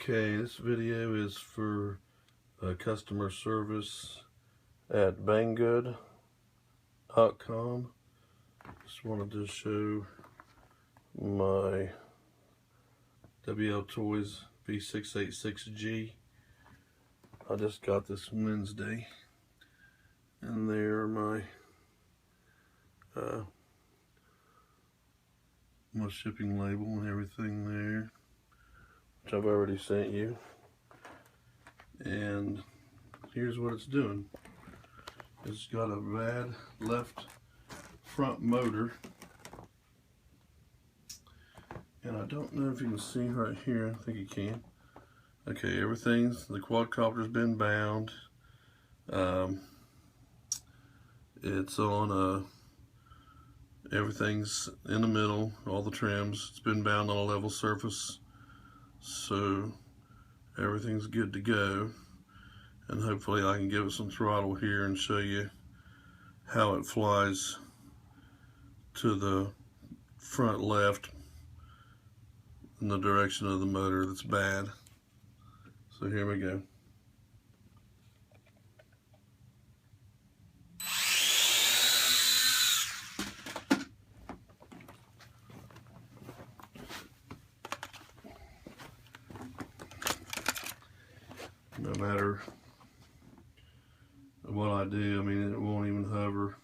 Okay, this video is for customer service at banggood.com. Just wanted to show my Wltoys v686g. I just got this Wednesday, and there are my shipping label and everything there, which I've already sent you. And here's what it's doing. It's got a bad left front motor, and I don't know if you can see right here. I think you can. Okay, the quadcopter's been bound. It's on everything's in the middle, all the trims. It's been bound on a level surface, so everything's good to go. And hopefully I can give it some throttle here and show you how it flies to the front left in the direction of the motor that's bad. So here we go. No matter what I do, I mean, it won't even hover.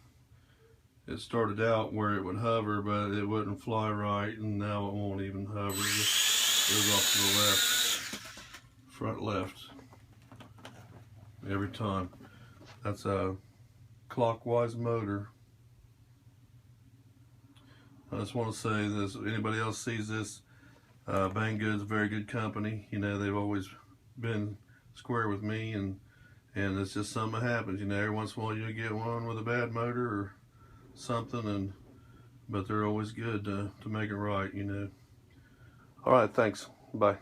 It started out where it would hover, but it wouldn't fly right, and now it won't even hover. It just goes off to the left, front left, every time. That's a clockwise motor. I just want to say this, if anybody else sees this, Banggood's a very good company. You know, they've always been square with me, and it's just something that happens. You know, every once in a while you get one with a bad motor or something, but they're always good to make it right, you know. All right, thanks. Bye.